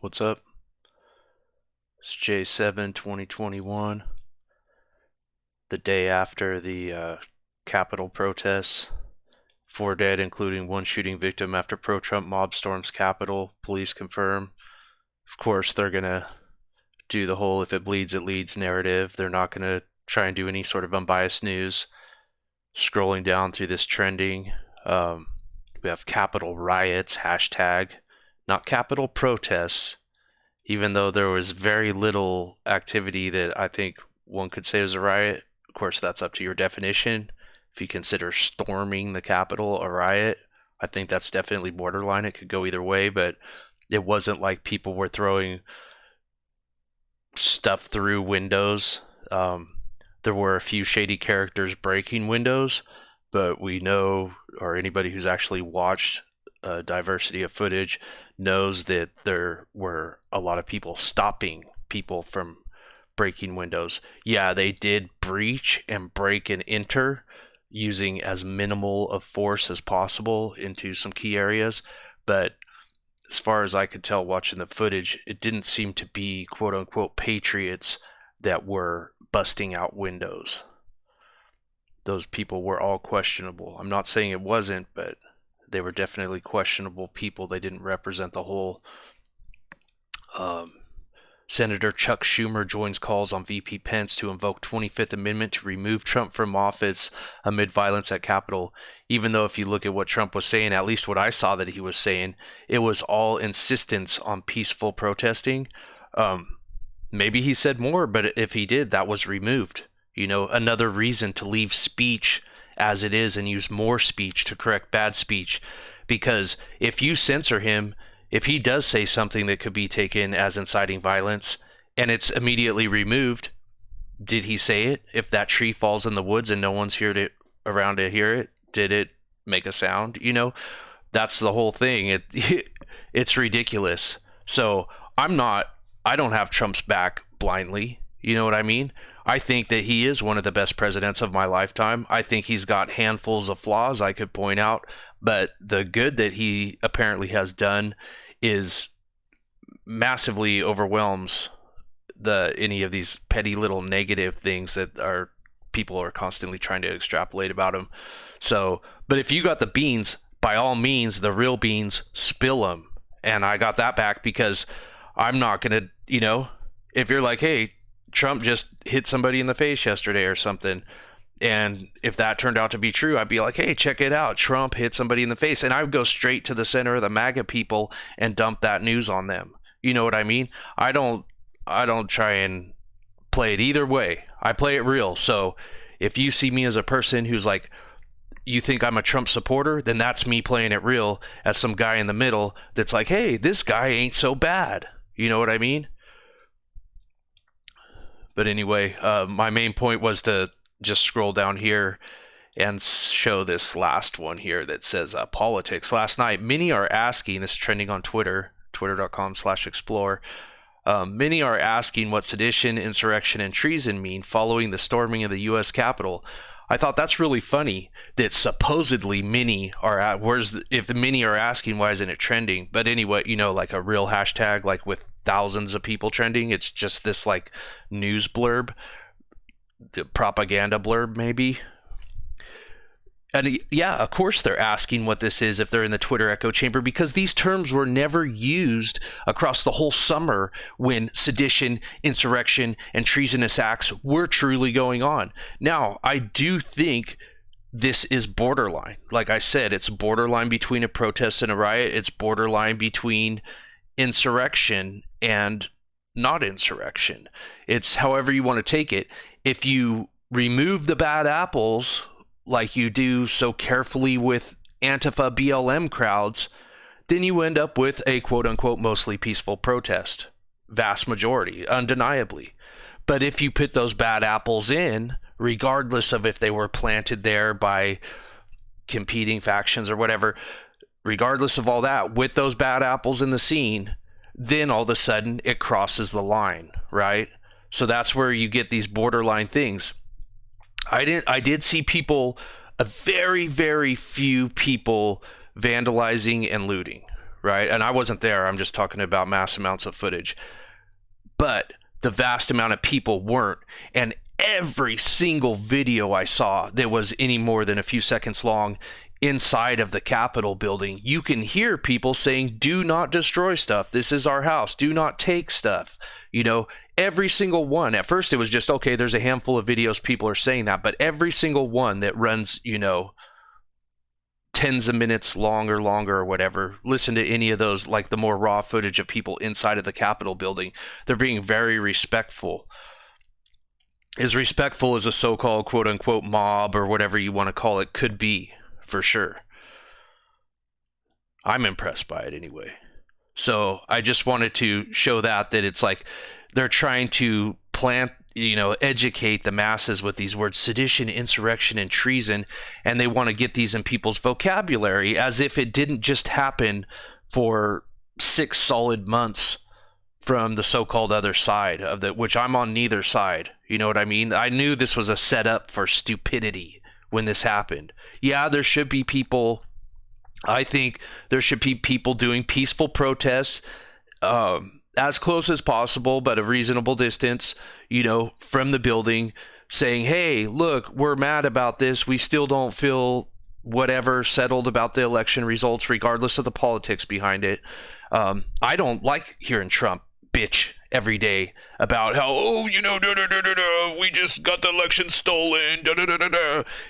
What's up? It's J7 2021, the day after the Capitol protests. 4 dead, including one shooting victim after pro-Trump mob storms Capitol. Police confirm. Of course, they're going to do the whole if it bleeds, it leads narrative. They're not going to try and do any sort of unbiased news. Scrolling down through this trending, we have Capitol riots, hashtag, not Capitol protests, even though there was very little activity that I think one could say was a riot. Of course, that's up to your definition. If you consider storming the Capitol a riot, I think that's definitely borderline. It could go either way, but it wasn't like people were throwing stuff through windows. There were a few shady characters breaking windows, but we know, or anybody who's actually watched diversity of footage knows that there were a lot of people stopping people from breaking windows. Yeah, they did breach and break and enter using as minimal of force as possible into some key areas, but as far as I could tell watching the footage, it didn't seem to be quote unquote patriots that were busting out windows. Those people were all questionable. I'm not saying it wasn't, but they were definitely questionable people. They didn't represent the whole. Senator Chuck Schumer joins calls on VP Pence to invoke 25th Amendment to remove Trump from office amid violence at Capitol. Even though if you look at what Trump was saying, at least what I saw that he was saying, it was all insistence on peaceful protesting. Maybe he said more, but if he did, that was removed. You know, another reason to leave speech as it is and use more speech to correct bad speech. Because if you censor him, if he does say something that could be taken as inciting violence and it's immediately removed, did he say it? If that tree falls in the woods and no one's around to hear it, did it make a sound? You know, that's the whole thing. It's ridiculous. So I don't have Trump's back blindly. You know what I mean? I think that he is one of the best presidents of my lifetime. I think he's got handfuls of flaws I could point out, but the good that he apparently has done is massively overwhelms any of these petty little negative things that people are constantly trying to extrapolate about him. So, but if you got the beans, by all means, the real beans, spill them. And I got that back because I'm not gonna, if you're like, hey, Trump just hit somebody in the face yesterday or something, and if that turned out to be true, I'd be like, hey, check it out. Trump hit somebody in the face. And I would go straight to the center of the MAGA people and dump that news on them. You know what I mean? I don't try and play it either way. I play it real. So if you see me as a person who's like, you think I'm a Trump supporter, then that's me playing it real as some guy in the middle that's like, hey, this guy ain't so bad. You know what I mean? But anyway, my main point was to just scroll down here and show this last one here that says politics. Last night, many are asking, this is trending on Twitter, twitter.com/explore. Many are asking what sedition, insurrection, and treason mean following the storming of the U.S. Capitol. I thought that's really funny that supposedly many are at, if the many are asking, why isn't it trending? But anyway, like a real hashtag, like with thousands of people trending, it's just this like news blurb, the propaganda blurb maybe. And yeah, of course they're asking what this is if they're in the Twitter echo chamber, because these terms were never used across the whole summer when sedition, insurrection, and treasonous acts were truly going on. Now, I do think this is borderline. Like I said, it's borderline between a protest and a riot. It's borderline between insurrection and not insurrection. It's however you want to take it. If you remove the bad apples, like you do so carefully with Antifa BLM crowds, then you end up with a quote-unquote mostly peaceful protest. Vast majority, undeniably. But if you put those bad apples in, regardless of if they were planted there by competing factions or whatever, regardless of all that, with those bad apples in the scene, then all of a sudden it crosses the line, right? So that's where you get these borderline things. I did see people, a very, very few people vandalizing and looting, right? And I wasn't there. I'm just talking about mass amounts of footage. But the vast amount of people weren't. And every single video I saw that was any more than a few seconds long inside of the Capitol building, you can hear people saying, do not destroy stuff. This is our house. Do not take stuff. You know, every single one. At first it was just, okay, there's a handful of videos people are saying that, but every single one that runs, you know, tens of minutes longer or whatever, listen to any of those, like the more raw footage of people inside of the Capitol building. They're being very respectful. As respectful as a so-called quote-unquote mob or whatever you want to call it could be, for sure. I'm impressed by it anyway. So I just wanted to show that it's like they're trying to plant, you know, educate the masses with these words sedition, insurrection, and treason, and they want to get these in people's vocabulary as if it didn't just happen for 6 solid months from the so-called other side of the, which I'm on neither side. You know what I mean? I knew this was a setup for stupidity when this happened. Yeah, there should be people. I think there should be people doing peaceful protests, as close as possible, but a reasonable distance, you know, from the building, saying, hey, look, we're mad about this. We still don't feel whatever settled about the election results, regardless of the politics behind it. I don't like hearing Trump bitch every day about how, oh, you know, we just got the election stolen.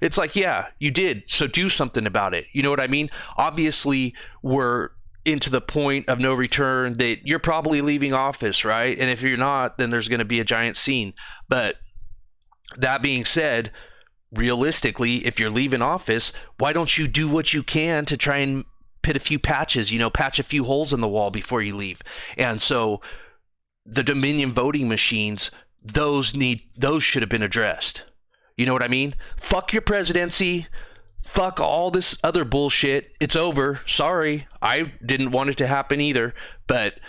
It's like, yeah, you did. So do something about it. You know what I mean? Obviously, we're into the point of no return that you're probably leaving office, right? And if you're not, then there's going to be a giant scene. But that being said, realistically, if you're leaving office, why don't you do what you can to try and put a few patches, you know, patch a few holes in the wall before you leave? And so the Dominion voting machines, those should have been addressed. You know what I mean? Fuck your presidency. Fuck all this other bullshit. It's over. Sorry. I didn't want it to happen either, but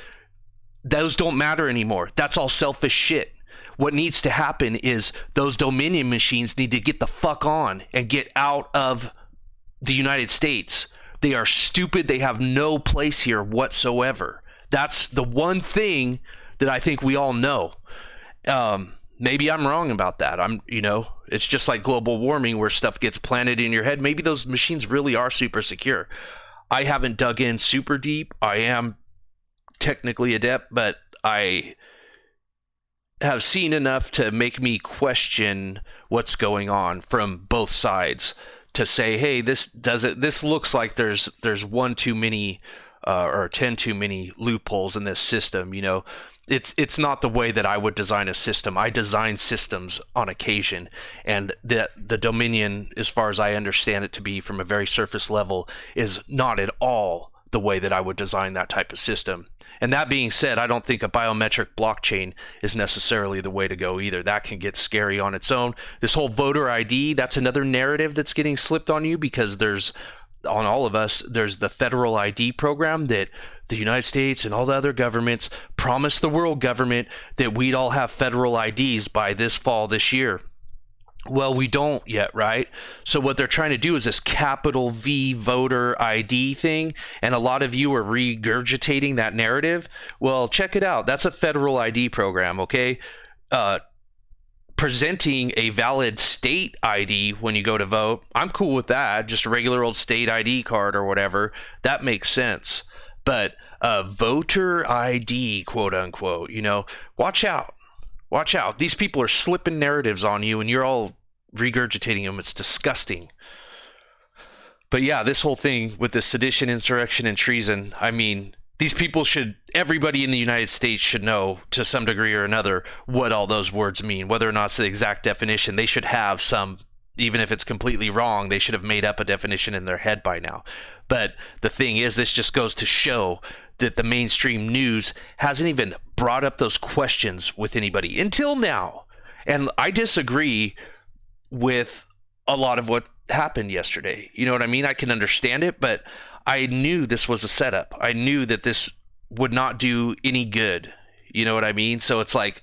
those don't matter anymore. That's all selfish shit. What needs to happen is those Dominion machines need to get the fuck on and get out of the United States. They are stupid. They have no place here whatsoever. That's the one thing that I think we all know. Maybe I'm wrong about that. It's just like global warming where stuff gets planted in your head. Maybe those machines really are super secure. I haven't dug in super deep. I am technically adept, but I have seen enough to make me question what's going on from both sides to say, hey, this looks like there's one too many or 10 too many loopholes in this system. You know, it's not the way that I would design a system. I design systems on occasion, and the Dominion, as far as I understand it to be from a very surface level, is not at all the way that I would design that type of system. And that being said, I don't think a biometric blockchain is necessarily the way to go either. That can get scary on its own. This whole voter ID, that's another narrative that's getting slipped on you, because on all of us, there's the federal ID program that the United States and all the other governments promised the world government that we'd all have federal IDs by this fall this year. Well, we don't yet, right? So what they're trying to do is this capital V voter ID thing, and a lot of you are regurgitating that narrative. Well, check it out. That's a federal ID program, okay? Presenting a valid state ID when you go to vote, I'm cool with that. Just a regular old state ID card or whatever. That makes sense. But voter ID, quote unquote, you know, watch out. Watch out. These people are slipping narratives on you and you're all regurgitating them. It's disgusting. But yeah, this whole thing with the sedition, insurrection, and treason, I mean, these people everybody in the United States should know to some degree or another what all those words mean. Whether or not it's the exact definition, they should have some, even if it's completely wrong, they should have made up a definition in their head by now. But the thing is, this just goes to show that the mainstream news hasn't even brought up those questions with anybody until now. And I disagree with a lot of what happened yesterday. You know what I mean? I can understand it, but I knew this was a setup. I knew that this would not do any good. You know what I mean? So it's like,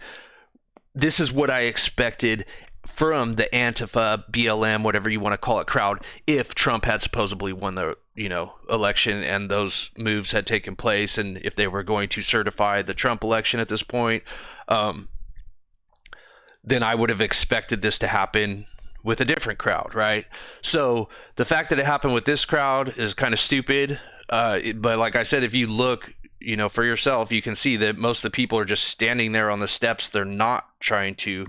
this is what I expected from the Antifa, BLM, whatever you want to call it, crowd, if Trump had supposedly won the election and those moves had taken place, and if they were going to certify the Trump election at this point, then I would have expected this to happen with a different crowd, right? So the fact that it happened with this crowd is kind of stupid. But like I said, if you look, for yourself, you can see that most of the people are just standing there on the steps. They're not trying to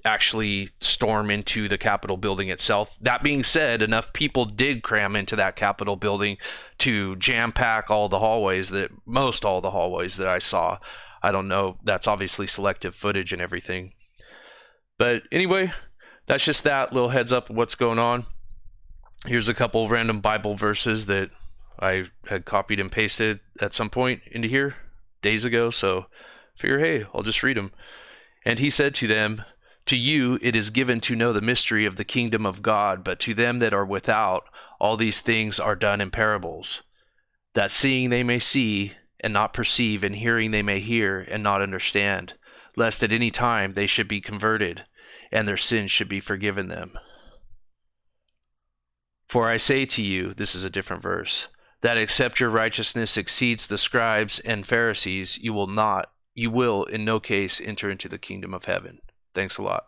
actually storm into the Capitol building itself. That being said, enough people did cram into that Capitol building to jam pack all the hallways that I saw. I don't know. That's obviously selective footage and everything. But anyway, that's just that little heads up of what's going on. Here's a couple random Bible verses that I had copied and pasted at some point into here days ago. So figure, hey, I'll just read them. And he said to them, "To you it is given to know the mystery of the kingdom of God, but to them that are without, all these things are done in parables, that seeing they may see and not perceive, and hearing they may hear and not understand, lest at any time they should be converted, and their sins should be forgiven them. For I say to you," this is a different verse, "that except your righteousness exceeds the scribes and Pharisees, you will in no case enter into the kingdom of heaven." Thanks a lot.